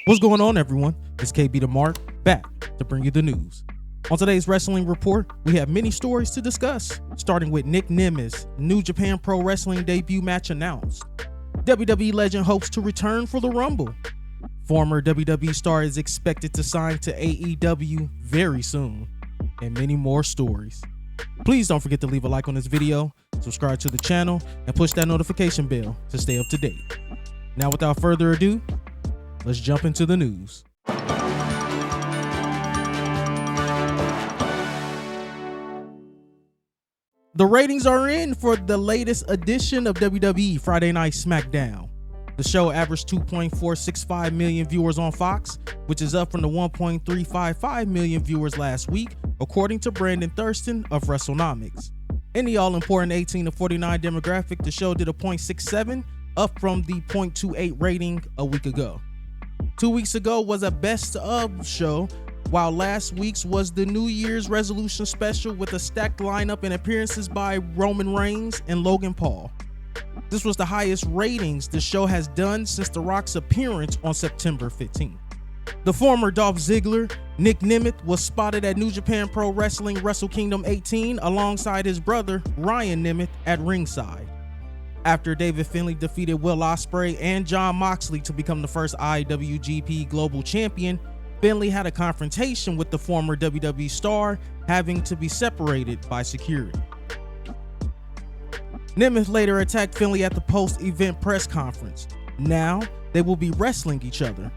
What's going on, everyone? It's KB the Mark, back to bring you the news. On today's Wrestling Report, we have many stories to discuss, starting with Nick Nemeth's New Japan Pro Wrestling debut match announced. WWE legend hopes to return for the Rumble. Former WWE star is expected to sign to AEW very soon, and many more stories. Please don't forget to leave a like on this video, subscribe to the channel, and push that notification bell to stay up to date. Now, without further ado, let's jump into the news. The ratings are in for the latest edition of WWE Friday Night SmackDown. The show averaged 2.465 million viewers on Fox, which is up from the 1.355 million viewers last week, according to Brandon Thurston of WrestleNomics. In the all-important 18 to 49 demographic, the show did a 0.67, up from the 0.28 rating a week ago. 2 weeks ago was a best of show, while last week's was the New Year's resolution special with a stacked lineup and appearances by Roman Reigns and Logan Paul. This was the highest ratings the show has done since The Rock's appearance on September 15th. The former Dolph Ziggler, Nick Nemeth, was spotted at New Japan Pro Wrestling Wrestle Kingdom 18 alongside his brother Ryan Nemeth at ringside. After David Finlay defeated Will Ospreay and Jon Moxley to become the first IWGP Global Champion, Finlay had a confrontation with the former WWE star, having to be separated by security. Nemeth later attacked Finlay at the post-event press conference. Now, they will be wrestling each other.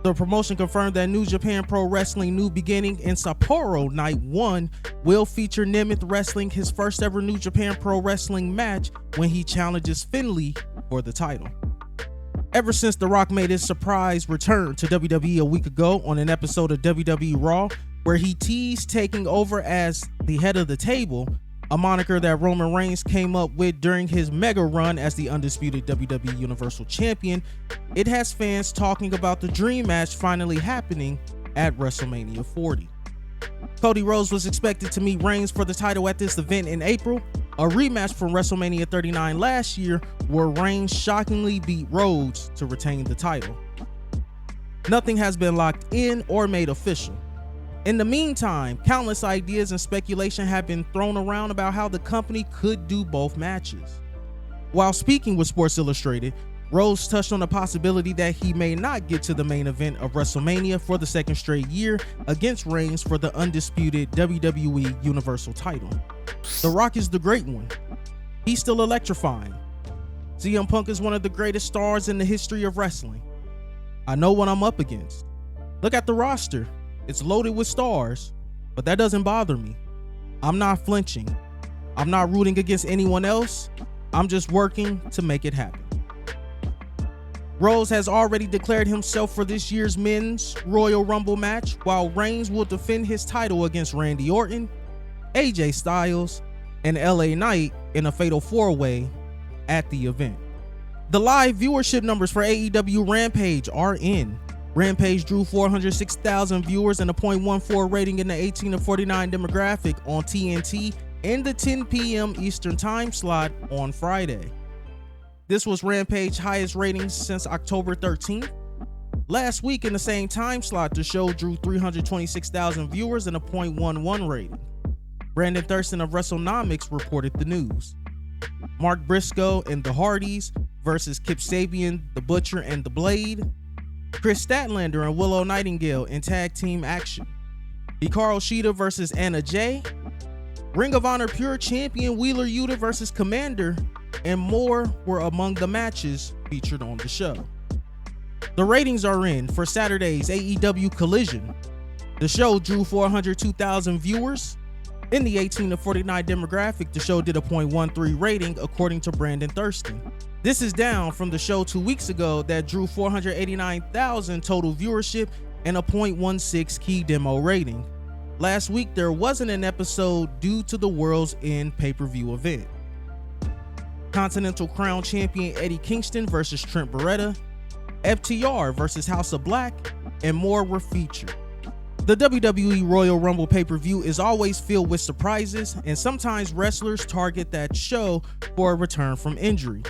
The promotion confirmed that New Japan Pro Wrestling New Beginning in Sapporo Night 1 will feature Nemeth wrestling his first ever New Japan Pro Wrestling match when he challenges Finlay for the title. Ever since The Rock made his surprise return to WWE a week ago on an episode of WWE Raw, where he teased taking over as the head of the table, a moniker that Roman Reigns came up with during his mega run as the undisputed WWE Universal Champion, it has fans talking about the dream match finally happening at WrestleMania 40. Cody Rhodes was expected to meet Reigns for the title at this event in April, a rematch from WrestleMania 39 last year where Reigns shockingly beat Rhodes to retain the title. Nothing has been locked in or made official. In the meantime, countless ideas and speculation have been thrown around about how the company could do both matches. While speaking with Sports Illustrated, Rhodes touched on the possibility that he may not get to the main event of WrestleMania for the second straight year against Reigns for the undisputed WWE Universal title. The Rock is the great one. He's still electrifying. CM Punk is one of the greatest stars in the history of wrestling. I know what I'm up against. Look at the roster. It's loaded with stars, but that doesn't bother me. I'm not flinching. I'm not rooting against anyone else. I'm just working to make it happen. Rhodes has already declared himself for this year's Men's Royal Rumble match, while Reigns will defend his title against Randy Orton, AJ Styles, and LA Knight in a fatal four-way at the event. The live viewership numbers for AEW Rampage are in. Rampage drew 406,000 viewers and a 0.14 rating in the 18 to 49 demographic on TNT in the 10 p.m. Eastern time slot on Friday. This was Rampage's highest ratings since October 13th. Last week in the same time slot, the show drew 326,000 viewers and a 0.11 rating. Brandon Thurston of WrestleNomics reported the news. Mark Briscoe and the Hardys versus Kip Sabian, the Butcher, and the Blade. Chris Statlander and Willow Nightingale in tag team action. Hikaru Shida versus Anna Jay. Ring of Honor Pure Champion Wheeler Yuta versus Commander, and more were among the matches featured on the show. The ratings are in for Saturday's AEW Collision. The show drew 402,000 viewers. In the 18 to 49 demographic, the show did a 0.13 rating according to Brandon Thurston. This is down from the show 2 weeks ago that drew 489,000 total viewership and a 0.16 key demo rating. Last week, there wasn't an episode due to the World's End pay-per-view event. Continental Crown Champion Eddie Kingston versus Trent Beretta, FTR versus House of Black, and more were featured. The WWE Royal Rumble pay-per-view is always filled with surprises, and sometimes wrestlers target that show for a return from injury.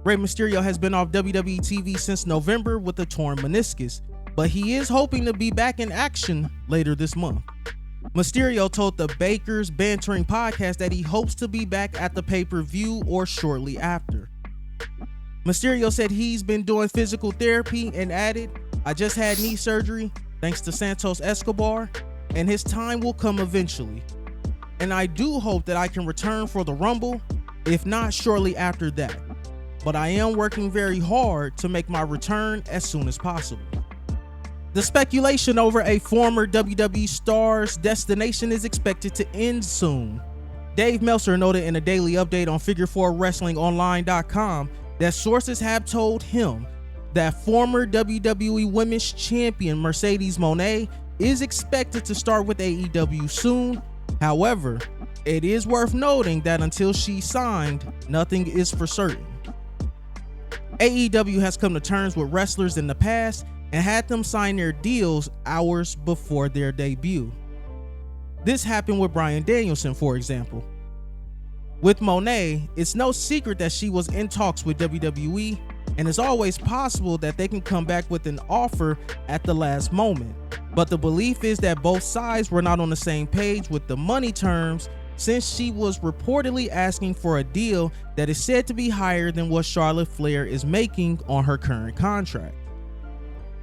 Rey Mysterio has been off WWE TV since November with a torn meniscus, but he is hoping to be back in action later this month. Mysterio told the Baker's Bantering podcast that he hopes to be back at the pay-per-view or shortly after. Mysterio said he's been doing physical therapy and added, "I just had knee surgery thanks to Santos Escobar, and his time will come eventually. And I do hope that I can return for the Rumble, if not shortly after that. But I am working very hard to make my return as soon as possible." The speculation over a former WWE star's destination is expected to end soon. Dave Meltzer noted in a daily update on Figure4WrestlingOnline.com that sources have told him that former WWE Women's Champion Mercedes Moné is expected to start with AEW soon. However, it is worth noting that until she's signed, nothing is for certain. AEW has come to terms with wrestlers in the past and had them sign their deals hours before their debut. This happened with Bryan Danielson, for example. With Moné, it's no secret that she was in talks with WWE, and it's always possible that they can come back with an offer at the last moment. But the belief is that both sides were not on the same page with the money terms, since she was reportedly asking for a deal that is said to be higher than what Charlotte Flair is making on her current contract.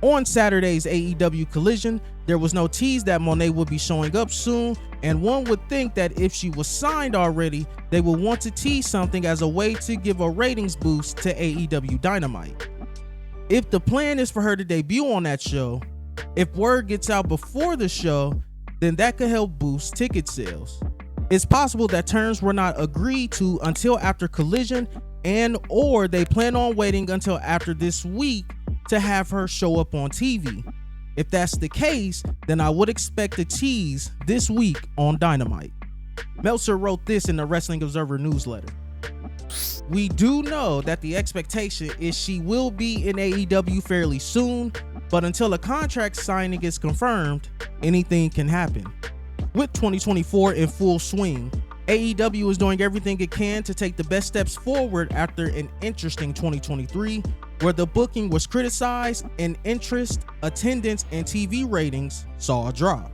On Saturday's AEW Collision, there was no tease that Moné would be showing up soon, and one would think that if she was signed already, they would want to tease something as a way to give a ratings boost to AEW Dynamite. If the plan is for her to debut on that show, if word gets out before the show, then that could help boost ticket sales. It's possible that terms were not agreed to until after Collision, and or they plan on waiting until after this week to have her show up on TV. If that's the case, then I would expect a tease this week on Dynamite. Meltzer wrote this in the Wrestling Observer newsletter. "We do know that the expectation is she will be in AEW fairly soon, but until a contract signing is confirmed, anything can happen. With 2024 in full swing, AEW is doing everything it can to take the best steps forward after an interesting 2023, where the booking was criticized and interest, attendance, and TV ratings saw a drop.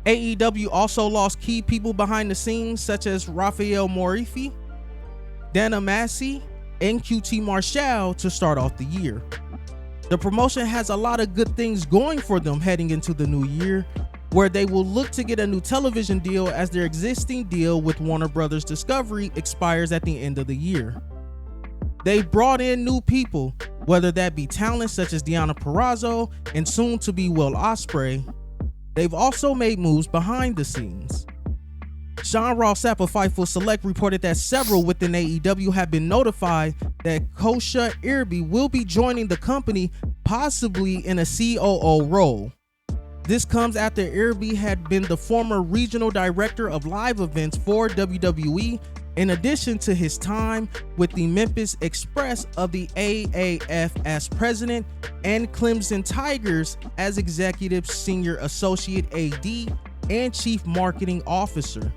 AEW also lost key people behind the scenes such as Rafael Morifi, Dana Massey, and QT Marshall to start off the year. The promotion has a lot of good things going for them heading into the new year, where they will look to get a new television deal as their existing deal with Warner Brothers Discovery expires at the end of the year. They've brought in new people, whether that be talent such as Deonna Purrazzo and soon to be Will Ospreay. They've also made moves behind the scenes. Sean Ross Sapp of Fightful Select reported that several within AEW have been notified that Kosha Irby will be joining the company, possibly in a COO role. This comes after Irby had been the former regional director of live events for WWE, in addition to his time with the Memphis Express of the AAF as president and Clemson Tigers as executive senior associate AD and chief marketing officer.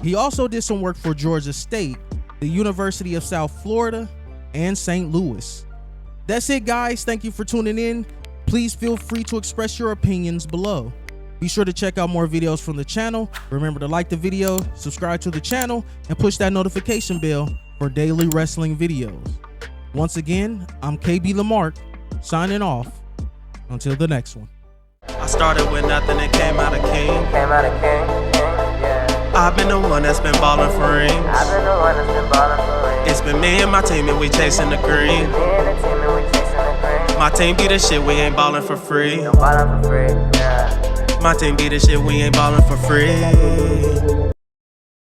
He also did some work for Georgia State, the University of South Florida, and St. Louis. That's it, guys. Thank you for tuning in. Please feel free to express your opinions below. Be sure to check out more videos from the channel. Remember to like the video, subscribe to the channel, and push that notification bell for daily wrestling videos. Once again, I'm KB Lamarck, signing off. Until the next one. I started with nothing and came out a king. I've been the one that's been ballin' for rings. It's been me and my team and we chasing the green. My team be the shit, we ain't ballin' for free. My team be the shit, we ain't ballin' for free.